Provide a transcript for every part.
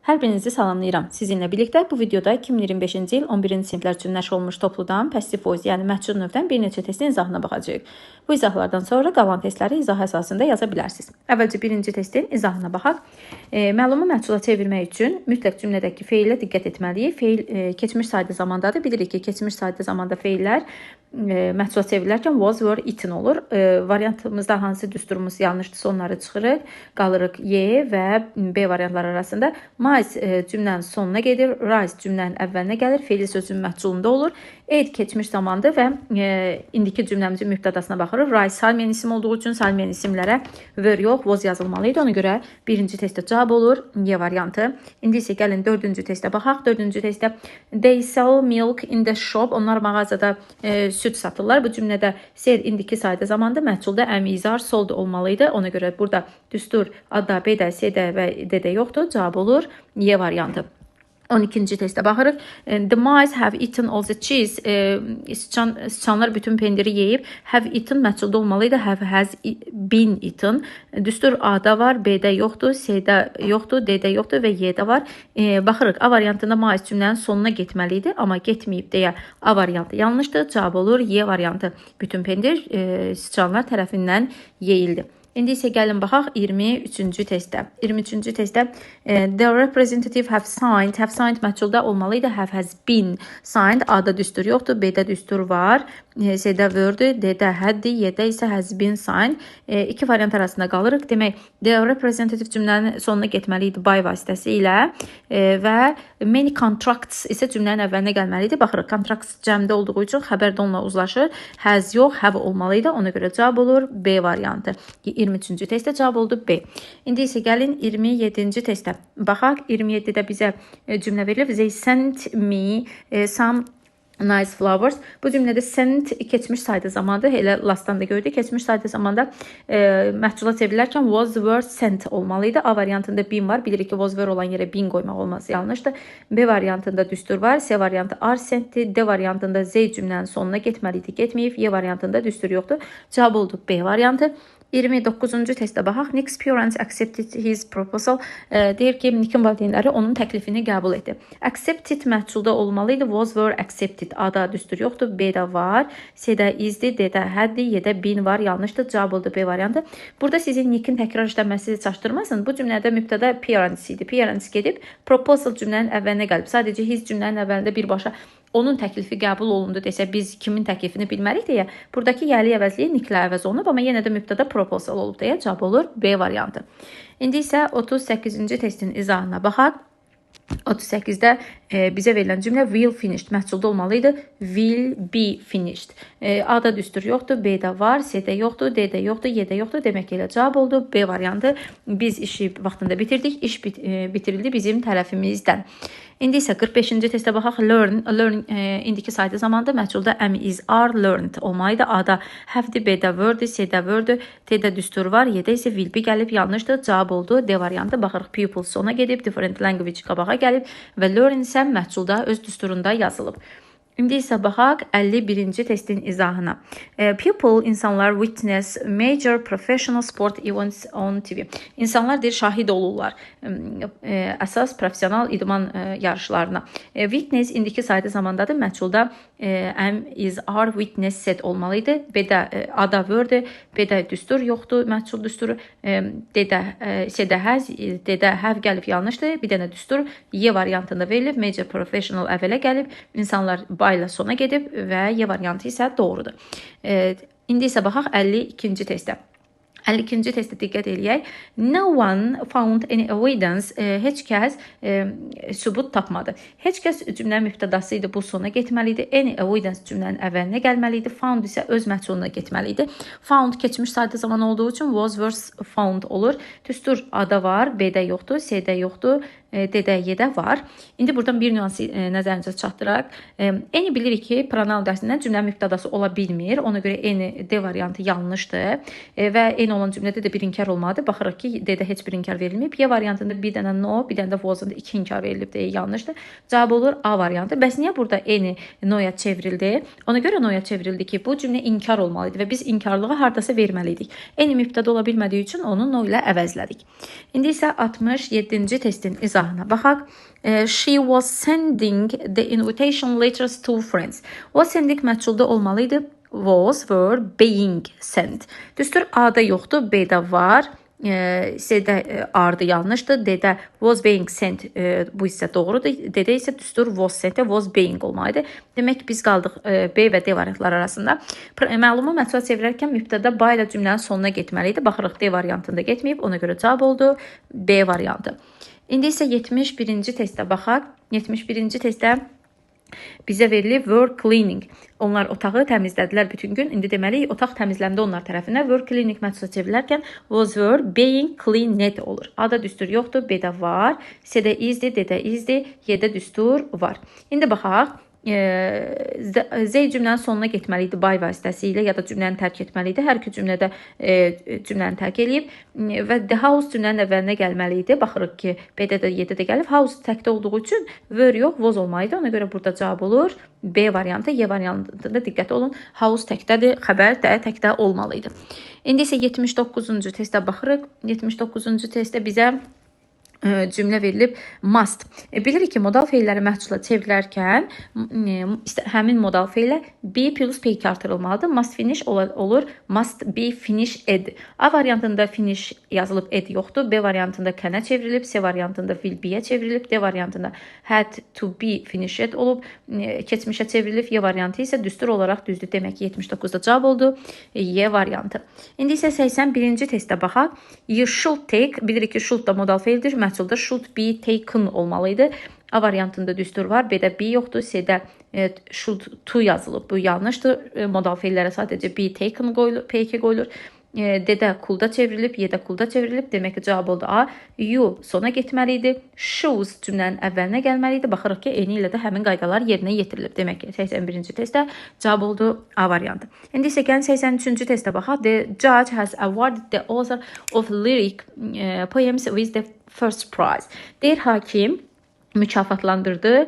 Hər birinizi salamlayıram. Sizinlə birlikdə bu videoda 2025-ci il 11-ci siniflər üçün nəşr olunmuş topludan passive voice, yəni məhcur növdən bir neçə testin izahına baxacağıq. Bu izahlardan sonra qalan testləri izah əsasında yaza bilərsiniz. Əvvəlcə birinci testin izahına baxaq. Məlumu məhcula çevirmək üçün mütləq cümlədəki feilə diqqət etməliyik. Feil keçmiş sayda zamandadır. Bilirik ki, keçmiş sayda zamanda feillər məhcula çevrilərkən was, were, eaten olur. Variantımızda hansı düsturumuz yanlışdırsa onları çıxırıq. Qalırıq Y və B variantları arasında. Mice cümlənin sonuna gedir, rise cümlənin əvvəlinə gəlir, feili sözün məhculunda olur. Ate keçmiş zamandır və indiki cümləmizin mübtədasına baxırıq. Rise salmayan isim olduğu üçün salmayan isimlərə were yox, was yazılmalıydı. Ona görə birinci testdə cavab olur Y variantı. İndi isə gəlin dördüncü testə baxaq. Dördüncü testdə they sell milk in the shop. Onlar mağazada süd satırlar. Bu cümlədə said indiki sayda zamanda məhculda am, is, are, sold olmalıydı. Ona görə burada düstur adda, B-də, C-də və D-də yoxdur. Cavab olur Y variantı. 12-ci testə baxırıq. The mice have eaten all the cheese. Sıçanlar bütün pendiri yeyib. Have eaten məhculda olmalıydı. Have has been eaten. Düstur A-da var, B-də yoxdur, C-də yoxdur, D-də yoxdur və Y-də var. Baxırıq. A variantında mice cümlənin sonuna getməliydi, amma getməyib deyə A variantı yanlışdır. Cavab olur Y variantı. Bütün pendir sıçanlar tərəfindən yeyildi. İndi isə gəlin baxaq 23-cü testdə. 23-cü testdə the representative have signed məhculda olmalıydı. Have has been signed. A-da düstur yoxdur, B-də düstur var. C-də were-dür, D-də had-dir, Y-də isə has been signed. İki variant arasında qalırıq. Demək, the representative cümlənin sonuna getməliydi by vasitəsilə və many contracts isə cümlənin əvvəlinə gəlməliydi. Baxırıq, contracts cəmdə olduğu üçün xəbər də onunla uzlaşır. Has yox, have olmalıydı. Ona görə cavab olur B variantı. 23-cü testdə cavab oldu B. İndi isə gəlin 27-ci testə baxaq. 27-də bizə cümlə verilib. They sent me some nice flowers. Bu cümlədə sent keçmiş sayda zamandır. Elə lastdan da gördük. Keçmiş sayda zamanda məhcula çevrilərkən was, were, sent olmalıydı. A variantında been var. Bilirik ki, was, were olan yerə been qoymaq olması yanlışdır. B variantında düstur var. C variantı are sentdir. D variantında Z cümlənin sonuna getməliydi. Getməyib. Y variantında düstur yoxdur. Cavab oldu B variantı. 29-cu testə baxaq. Nick's parents accepted his proposal. Deyir ki, Nick'in valideynləri onun təklifini qəbul etdi. Accepted məhculda olmalıydı. Was, were, accepted. A-da düstur yoxdur. B-də var. C-də isdir. D-də haddir. Y-də been var. Yanlışdır. Cavab oldu B variantı. Burada sizin Nick'in təkrar işlənməsi çaşdırmasın. Bu cümlədə mübtəda parents idi. Parents gedib proposal cümlənin əvvəlinə gəlib. Sadəcə his cümlənin əvvəlində birbaşa onun təklifi qəbul olundu desə, biz kimin təklifini bilmərik deyə, buradakı yəli əvəzliyi Nicklə əvəz olunub, amma yenə də mübtəda proposal olub deyə cavab olur B variantı. İndi isə 38-ci testin izahına baxaq. 38-də bizə verilən cümlə will finished məhculda olmalıydı. Will be finished. A-da düstur yoxdur, B-də var, C-də yoxdur, D-də yoxdur, Y-də yoxdur. Demək ki, elə cavab oldu B variantı. Biz işi vaxtında bitirdik. İş bitirildi bizim tərəfimizdən. İndi isə 45-ci testə baxaq. Learn indiki sayda zamanda məhculda am, is, are, learned olmalıydı. A-da have-dir, B-də were-dir, C-də were-dir, T-də düstur var, Y-də isə will be gəlib. Yanlışdır. Cavab oldu D variantı. Baxırıq, pupil sona gedib, different language qabağa gəlib və learn isə məhculda öz düsturunda yazılıb. İndi isə baxaq 51-ci testin izahına. People, insanlar witness major professional sport events on TV. İnsanlar deyir, şahid olurlar əsas professional idman yarışlarına. Witness indiki sayda zamandadır. Məhculda am, is, are, witness set olmalıydı. B-də A-da were-dir, B-də düstur yoxdur, məhcul düsturu. D-də, C-də has, D-də have gəlib yanlışdır. Bir dənə düstur Y variantında verilib. Major professional əvvələ gəlib. İnsanlar ilə sona gedib və Y variantı isə doğrudur. İndi isə baxaq 52-ci testə. 52-ci testə diqqət eləyək. No one found any evidence. Heç kəs sübut tapmadı. Heç kəs cümlənin mübtədası idi. Bu sona getməliydi. Any evidence cümlənin əvvəlinə gəlməliydi. Found isə öz məhculuna getməliydi. Found keçmiş sayda zaman olduğu üçün was, were, found olur. Düstur A-da var, B-də yoxdur, C-də yoxdur, D-də, Y-də var. İndi buradan bir nüansı nəzərinizə çatdıraq. Any bilirik ki, pronoun dərsindən cümlənin mübtədası ola bilmir. Ona görə any D variantı yanlışdır və any olan cümlədə də bir inkar olmadı. Baxırıq ki, D-də heç bir inkar verilməyib. Y variantında bir dənə no, bir dənə də wasn't, 2 inkar verilib. D yanlışdır. Cavab olur A variantı. Bəs niyə burada N-i no-ya çevrildi? Ona görə no-ya çevrildi ki, bu cümlə inkar olmalı idi və biz inkarlığı hardasa verməliydik. N-i mübtəda ola bilmədiyi üçün onu no ilə əvəzlədik. İndi isə 67-ci testin izahına baxaq. She was sending the invitation letters to friends. Was sending məchulda olmalı idi. Was, were, being sent. Düzdür, A-da yoxdur, B-də var. C-də ardı yanlışdır. D-də was being sent bu hissə doğrudur. D-də isə düzdür, was sent, was being olmalıdır. Demək ki, biz qaldıq B və D variantları arasında. Məlumu məchula çevirərkən mübtəda ba ilə cümlənin sonuna getməliydi. Baxırıq D variantında getməyib, ona görə cavab oldu B variantı. İndi isə 71-ci testə baxaq. 71-ci testdə bizə verilib were cleaning. Onlar otağı təmizlədilər bütün gün. İndi deməli, otaq təmizləndi onlar tərəfindən. Were cleaning məchula çevrilərkən was were being cleaned olur. A-da düstur yoxdur, B-də var. C-də isdir, D-də isdir, Y-də düstur var. İndi baxaq. Z cümlənin sonuna getməli idi by vasitəsilə ya da cümləni tərk etməli idi. Hər iki cümlədə cümləni tərk edib və the house cümlənin əvvəlinə gəlməli idi. Baxırıq ki, B-də də Y-də də gəlib. House təkdə olduğu üçün were yox, was olmalı idi. Ona görə burada cavab olur B variantı. Y variantında diqqət olun. House təkdədir, xəbər də təkdə olmalı idi. İndi isə 79-cu testə baxırıq. 79-cu testdə bizə cümlə verilib must. Bilirik ki, modal feilləri məhcula çevrilərkən həmin modal feillə be plus P2 artırılmalıdır. Must finish olur. Must be finished. A variantında finish yazılıb ed yoxdur. B variantında can'a çevrilib. C variantında will be-yə çevrilib. D variantında had to be finished olub. Keçmişə çevrilib. Y variantı isə düstur olaraq düzdür. Demək ki, 79-da cavab oldu. Y variantı. İndi isə 81-ci testə baxaq. You should take. Bilirik ki, should da modal feildir. Məhculda should be taken olmalıydı. A variantında düstur var. B-də be yoxdur. C-də should to yazılıb. Bu yanlışdır. Modal feillərə sadəcə be taken qoyulur, P2 qoyulur. D-də could-da çevrilib, Y-də could-da çevrilib. Demək ki, cavab oldu A. You sona getməli idi. Shoes cümlənin əvvəlinə gəlməli idi. Baxırıq ki, eni ilə də həmin qaydalar yerinə yetirilib. Demək ki, 81-ci testdə cavab oldu A variantı. İndi isə gəlin 83-cü testə baxaq. The judge has awarded the author of lyric poems with the first prize. Deyir hakim mükafatlandırdı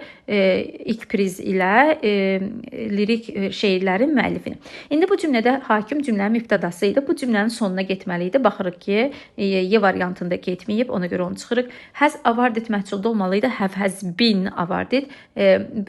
ilk priz ilə lirik şeirlərin müəllifini. İndi bu cümlədə hakim cümlənin mübtədası idi. Bu cümlənin sonuna getməli idi. Baxırıq ki, Y variantında getməyib, ona görə onu çıxırıq. Has awarded məhculda olmalı idi. Have has been awarded.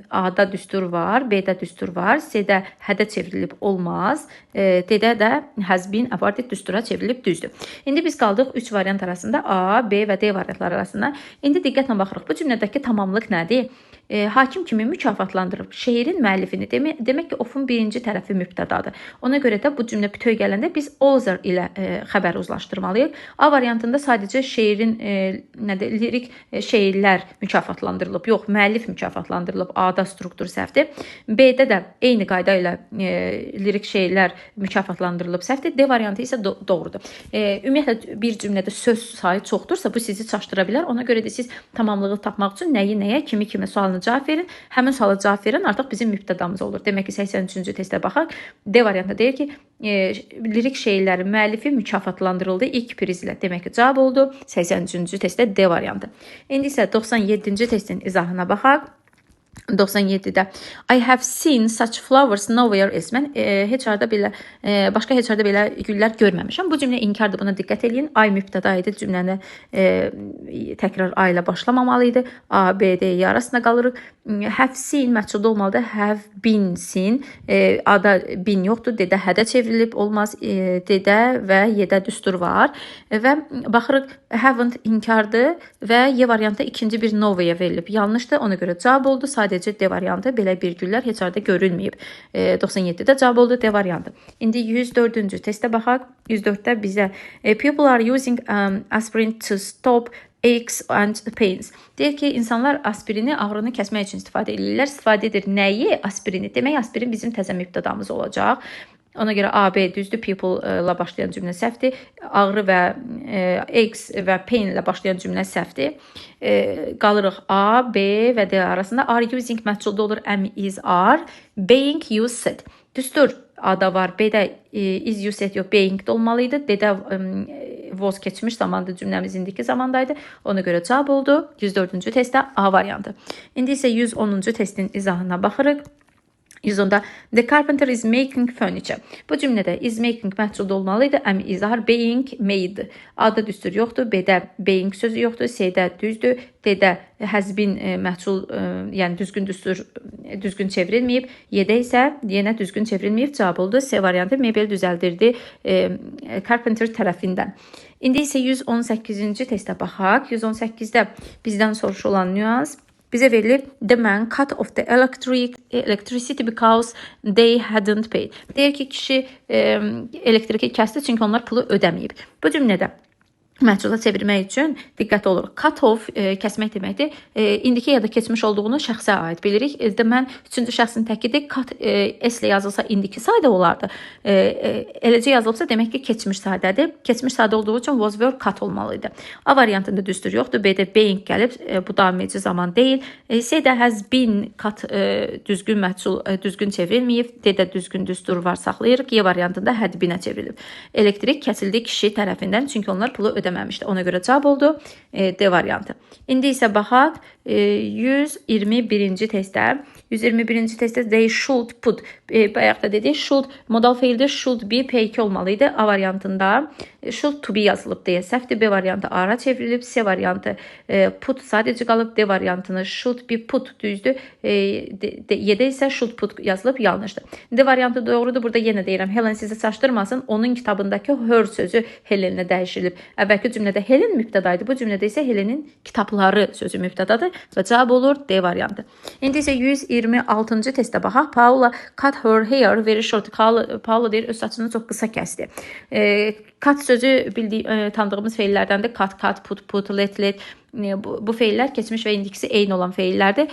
A-da düstur var, B-də düstur var, C-də hədə çevrilib olmaz. D-də də has been awarded düstura çevrilib düzdür. İndi biz qaldıq 3 variant arasında, A, B və D variantları arasında. İndi diqqətlə baxırıq. Bu cümlədəki tamamlıq nədir? Hakim kimi mükafatlandırıb şeirin müəllifini. Demək ki, ofun birinci tərəfi mübtədadır. Ona görə də bu cümlə bütöv gələndə biz author ilə xəbər uzlaşdırmalıyıq. A variantında sadəcə şeirin lirik şeirlər mükafatlandırılıb. Yox, müəllif mükafatlandırılıb. A-da struktur səhvdir. B-də də eyni qayda ilə lirik şeirlər mükafatlandırılıb səhvdir. D variantı isə doğrudur. Ümumiyyətlə bir cümlədə söz sayı çoxdursa, bu sizi çaşdıra bilər. Ona görə də siz tamamlığı tapmaq üçün nəyi nəyə, kimi kimə sualını cavab verin. Həmin suala cavab verin, artıq bizim mübtədamız olur. Demək ki, 83-cü testə baxaq. D variantı deyir ki, lirik şeirlərin müəllifi mükafatlandırıldı ilk priz ilə. Demək ki, cavab oldu 83-cü testdə D variantı. İndi isə 97-ci testin izahına baxaq. 97-də I have seen such flowers nowhere else. Mən başqa heç harda belə güllər görməmişəm. Bu cümlə inkardır. Buna diqqət edin. I mübtəda idi. Cümləni təkrar A ilə başlamamalı idi. A, B, D arasında qalırıq. Have seen məhculda olmalıdır. Have been seen. A-da been yoxdur. D-də hədə çevrilib olmaz. D-də və Y-də düstur var. Və baxırıq haven't inkardır və Y variantı ikinci bir nowhere verilib. Yanlışdır. Ona görə cavab oldu. Sadəcə D variantı, belə virgüllər heç harda görülməyib. 97-də cavab oldu D variantı. İndi 104-cü testə baxaq. 104-də bizə people are using aspirin to stop aches and pains. Deyir ki, insanlar aspirini ağrını kəsmək üçün istifadə edirlər. İstifadə edir nəyi? Aspirini. Demək, aspirin bizim təzə mübtədamız olacaq. Ona görə A, B düzdür, people ilə başlayan cümlə səhvdir. Ağrı və aches və pain ilə başlayan cümlə səhvdir. Qalırıq A, B və D arasında. Are using məhculda olur, am, is, are. Being used. Düzdür, A-da var, B-də is used yox, being-də olmalı idi. D-də was keçmiş zamanda, cümləmiz indiki zamandaydı. Ona görə cavab oldu 104-cü testdə A variantı. İndi isə 110-cu testin izahına baxırıq. 110-da The carpenter is making furniture. Bu cümlədə is making məhculda olmalı idi. Əmi izahar being made. A-da düstur yoxdur, B-də being sözü yoxdur, C-də düzdür, D-də has been məhcul, yəni düzgün düstur, düzgün çevrilməyib. Y-də isə yenə düzgün çevrilməyib. Cavab oldu. C variantı Mabel düzəldirdi carpenter tərəfindən. İndi isə 118-ci testə baxaq. 118-də bizdən soruşulan nüans bizə verilib the man cut off the electricity because they hadn't paid. Deyir ki, kişi elektriki kəsdi çünki onlar pulu ödəməyib. Bu cümlədə məhcula çevirmək üçün diqqətli oluruq. Cut off kəsmək deməkdir. İndiki ya da keçmiş olduğunu şəxsə aid bilirik. Mən 3-cü şəxsin təkidir. Cut s ilə yazılsa indiki sayda olardı. Eləcə yazılıbsa demək ki, keçmiş saydədir. Keçmiş sayda olduğu üçün was were cut olmalıydı. A variantında düstur yoxdur. B-də being gəlib. Bu davam edici zaman deyil. C-də has been cut düzgün məhcul, düzgün çevrilməyib. D-də düzgün düstur var saxlayırıq. Y variantında had been-ə çevrilib. Elektrik kəsildi kişi tərəfindən çünki onlar pulu ödəməmişdi. Ona görə cavab oldu D variantı. İndi isə baxaq 121-ci testdə. 121-ci testdə they should put, bayaq da dedik, should modal feildə should be P2 olmalıydı. A variantında should to be yazılıb deyə səhvdir. B variantı ara çevrilib. C variantı put sadəcə qalıb. D variantını should be put düzdür. Y-də isə should put yazılıb yanlışdır. D variantı doğrudur. Burada yenə deyirəm, Helen sizi çaşdırmasın. Onun kitabındakı her sözü Helenlə dəyişilib. Əvvəlki cümlədə Helen mübtədaydı. Bu cümlədə isə Helenin kitabları sözü mübtədadır və cavab olur D variantı. İndi isə 126-cı testə baxaq. Paula cut her hair very short. Paula deyir, öz saçını çox qısa kəsdi. Cut sözü tanıdığımız feillərdəndir. Cut, put, let. Bu feillər keçmiş və indikisi eyni olan feillərdir.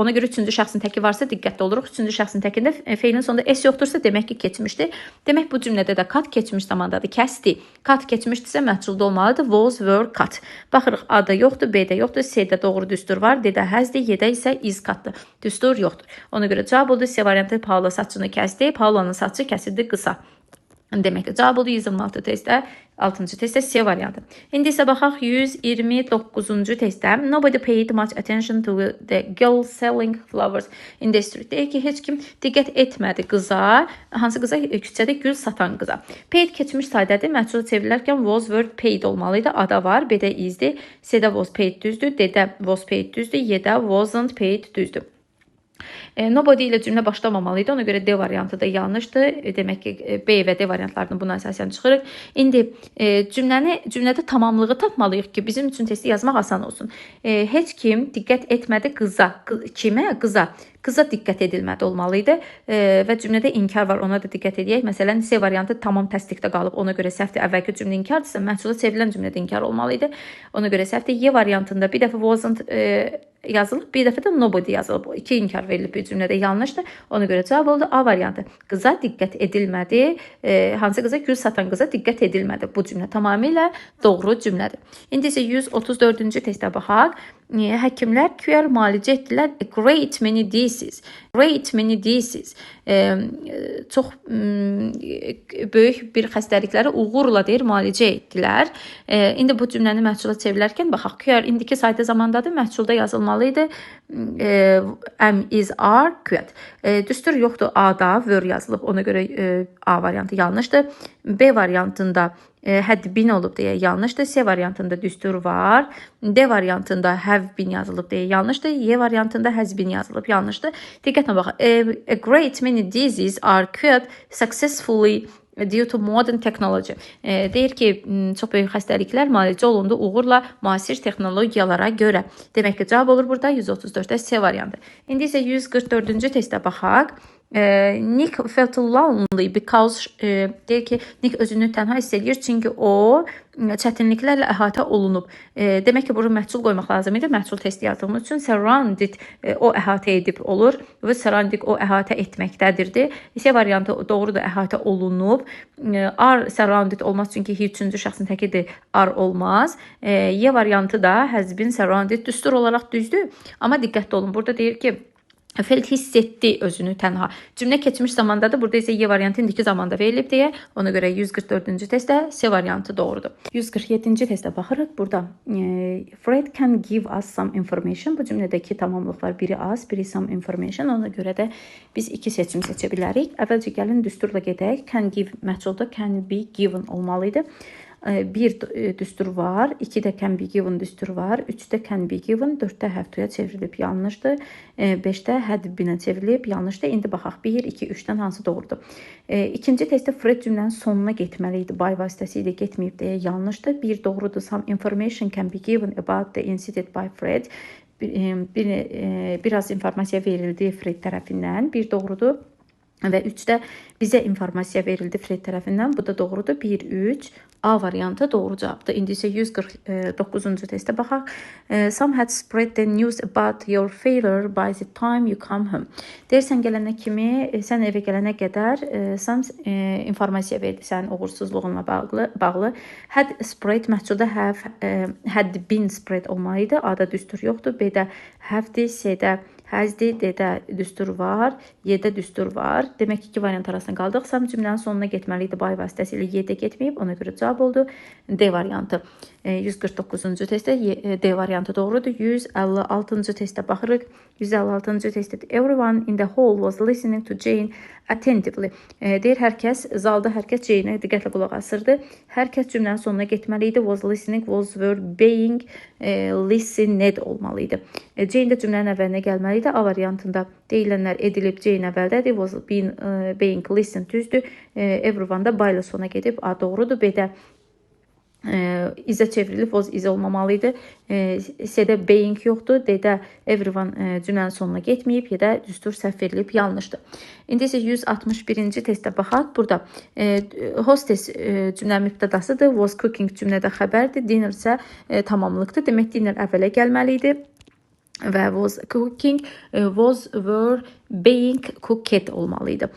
Ona görə 3-cü şəxsin təki varsa diqqətli oluruq. 3-cü şəxsin təkində feilin sonunda s yoxdursa demək ki, keçmişdir. Demək bu cümlədə də cut keçmiş zamandadır. Kəsdi. Cut keçmişdirsə məhculda olmalıdır. Was, were, cut. Baxırıq, A-da yoxdur, B-də yoxdur, C-də doğru düstur var, D-də hasdir, Y-də isə is cutdur. Düstur yoxdur. Ona görə cavab oldu. C variantı Paula saçını kəsdi. Paulanın saçı kəsildi qısa. Demək ki, cavab oldu 126 testdə, 6-cı testdə C variantı. İndi isə baxaq 129-cu testdə. Nobody paid much attention to the girl selling flowers in the street. Deyir ki, heç kim diqqət etmədi qıza. Hansı qıza? Küçədə gül satan qıza. Paid keçmiş saydədir. Məhcula çevrilərkən was were paid olmalıydı. A-da var, B-də isdir, C-də was paid düzdür, D-də was paid düzdür, Y-də wasn't paid düzdür. Nobody ilə cümlə başlamamalıydı. Ona görə D variantı da yanlışdır. Demək ki, B və D variantlarını buna əsasən çıxırıq. İndi cümlədə tamamlığı tapmalıyıq ki, bizim üçün testi yazmaq asan olsun. Heç kim diqqət etmədi qıza. Kimə? Qıza. Qıza diqqət edilmədi olmalıydı və cümlədə inkar var, ona da diqqət edək. Məsələn, C variantı tamam təsdiqdə qalıb, ona görə səhvdir. Əvvəlki cümlə inkardırsa, məhcula çevrilən cümlədə inkar olmalıydı. Ona görə səhvdir. Y variantında bir dəfə wasn't yazılıb, bir dəfə də nobody yazılıb. 2 inkar verilib bir cümlədə yanlışdır. Ona görə cavab oldu A variantı. Qıza diqqət edilmədi. Hansı qıza? Gül satan qıza diqqət edilmədi. Bu cümlə tamamilə doğru cümlədir. İndi isə 134-cü testə baxaq. Həkimlər QR müalicə etdilər. Great many diseases. Great many diseases. Çox böyük bir xəstəlikləri uğurla deyir, müalicə etdilər. İndi bu cümləni məhcula çevrilərkən baxaq. QR indiki sayda zamandadır, məhculda yazılmalıydı. Am, is, are, QR. Düstur yoxdur, A-da were yazılıb. Ona görə A variantı yanlışdır. B variantında had been olub deyə yanlışdır. C variantında düstur var. D variantında have been yazılıb deyə yanlışdır. Y variantında has been yazılıb yanlışdır. Diqqətlə baxın. A great many diseases are cured successfully due to modern technology. Deyir ki, çox böyük xəstəliklər müalicə olundu uğurla müasir texnologiyalara görə. Demək ki, cavab olur burada 134-də C variantı. İndi isə 144-cü testə baxaq. Nick felt lonely because deyir ki, Nick özünü tənha hiss edir çünki o çətinliklərlə əhatə olunub. Demək ki, burada məhcul qoymaq lazım idi. Məhcul testi yazdığımız üçün surrounded o əhatə edib olur və surrounded o əhatə etməkdədirdi. C variantı doğrudur, əhatə olunub. Are surrounded olmaz çünki 3-cü şəxsin təkidir, are olmaz. Y variantı da has been surrounded düstur olaraq düzdür. Amma diqqətli olun. Burada deyir ki, Feld hiss etdi özünü tənha. Cümlə keçmiş zamandadır. Burada isə Y variantı indiki zamanda verilib deyə. Ona görə 144-cü testdə C variantı doğrudur. 147-ci testə baxırıq. Burada Fred can give us some information. Bu cümlədə iki tamamlıq var. Biri az, biri some information. Ona görə də biz iki seçim seçə bilərik. Əvvəlcə gəlin düsturla gedək. Can give məhculda can be given olmalıydı. Bir düstur var, 2-də can be given düstur var, 3-də can be given, 4-də have to-ya çevrilib yanlışdır, 5-də had been-ə çevrilib yanlışdır. İndi baxaq 1, 2, 3-dən hansı doğrudur? İkinci testdə Fred cümlənin sonuna getməli idi, by vasitəsilə getməyib deyə yanlışdır. Bir doğrudur, some information can be given about the incident by Fred. Biraz informasiya verildi Fred tərəfindən, bir doğrudur. Və 3-də bizə informasiya verildi Fred tərəfindən. Bu da doğrudur. 1, 3. A variantı doğru cavabdır. İndi isə 149-cu testə baxaq. Some had spread the news about your failure by the time you come home. Deyirsən gələnə kimi, sən evə gələnə qədər some informasiya verdi sənin uğursuzluğunla bağlı. Had spread məhculda had been spread olmalıydı. A-da düstur yoxdur. B-də have-dir, C-də Həzdir, D-də düstur var, Y-də düstur var. Demək ki, iki variant arasında qaldıq. Sam cümlənin sonuna getməliydi, by vasitəsilə Y-də getməyib. Ona görə cavab oldu D variantı. 149-cu testdə D variantı doğrudur. 156-cı testə baxırıq. 156-cı testdə everyone in the hall was listening to Jane attentively. Deyir, zalda hər kəs Jane-ə diqqətlə qulaq asırdı. Hər kəs cümlənin sonuna getməliydi. Was listening, was, were, being, listened olmalıydı. Jane də cümlənin əvvəlinə gəlməliydi. A variantında deyilənlər edilib, Jane əvvəldədir. Was being listened düzdür. Everyone da by ilə sona gedib. A doğrudur. B-də izə çevrilib, was iz olmamalıydı. C-də being yoxdur. D-də everyone cümlənin sonuna getməyib. Y-də düstur səhv verilib, yanlışdır. İndi isə 161-ci testə baxaq. Burada hostess cümlə mübtədasıdır. Was cooking cümlədə xəbərdir. Dinner isə tamamlıqdır. Demək, dinner əvvələ gəlməliydi. Və was cooking, was, were, being cooked olmalıydı.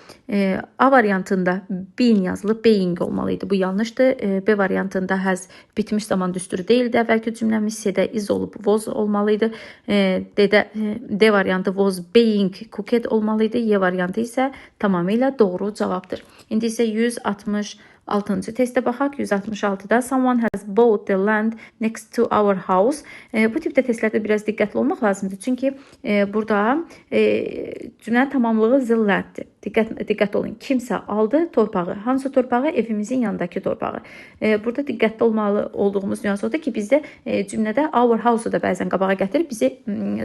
A variantında been yazılıb, being olmalıydı. Bu yanlışdır. B variantında has bitmiş zaman düsturu deyildi. Əvvəlki cümləmiz C-də is olub, was olmalıydı. D variantı was being cooked olmalıydı. Y variantı isə tamamilə doğru cavabdır. İndi isə 166-cı testə baxaq. 166-da someone has bought the land next to our house. Bu tipdə testlərdə biraz diqqətli olmaq lazımdır. Çünki burada cümlənin tamamlığı the landdir. Diqqət olun. Kimsə aldı torpağı. Hansı torpağı? Evimizin yanındakı torpağı. Burada diqqətli olmalı olduğumuz nüans odur ki, bizdə cümlədə our house-u da bəzən qabağa gətirib bizi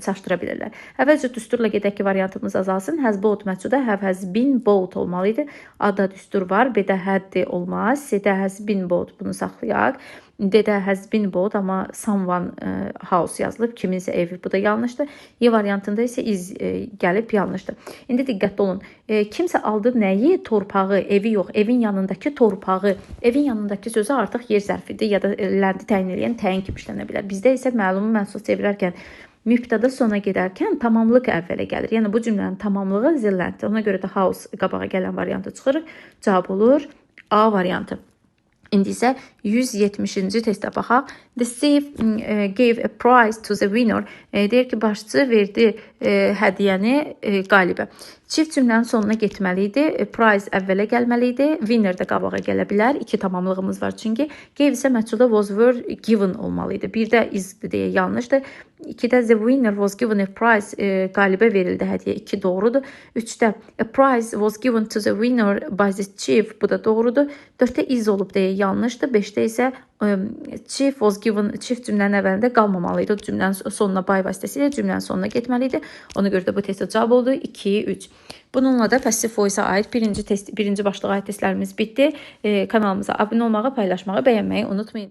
çaşdıra bilirlər. Əvvəlcə düsturla gedək ki, variantımız azalsın. Has bought məhcuda have has been bought olmalıydı. A-da düstur var. B-də had olmaz. C-də has been bought. Bunu saxlayaq. D-də has been bought, amma someone house yazılıb, kiminsə evi. Bu da yanlışdır. Y variantında isə iz gəlib yanlışdır. İndi diqqətli olun. Kimsə aldı nəyi? Torpağı, evi yox. Evin yanındakı torpağı. Evin yanındakı sözü artıq yer zərfidir ya da ləndi təyin edən təyin kimi işlənə bilər. Bizdə isə məlumu mənsup çevirərkən mübtəda sona gedərkən tamamlıq əvvələ gəlir. Yəni bu cümlənin tamamlığı zilləndir. Ona görə də house qabağa gələn variantı çıxırıq. Cavab olur A variantı. İndi isə 170-ci testə baxaq. The thief gave a prize to the winner. Deyir ki, başçı verdi hədiyyəni qalibə. Çift cümlənin sonuna getməli idi. Prize əvvələ gəlməli idi. Winner də qabağa gələ bilər. İki tamamlığımız var çünki. Gave isə məhculda was, were, given olmalı idi. Bir də is deyə yanlışdır. 2-də the winner was given a prize, qalibə verildi hədiyyə. 2 doğrudur. 3-də a prize was given to the winner by the chief. Bu da doğrudur. 4-də is olub deyə yanlışdır. 5-də isə chief was given, çift cümlənin əvvəlində qalmamalıydı. O cümlənin sonuna by vasitəsilə cümlənin sonuna getməli idi. Ona görə də bu testə cavab oldu 2, 3. Bununla da passive voice-a aid birinci başlığa aid testlərimiz bitdi. Kanalımıza abunə olmağı, paylaşmağı, bəyənməyi unutmayın.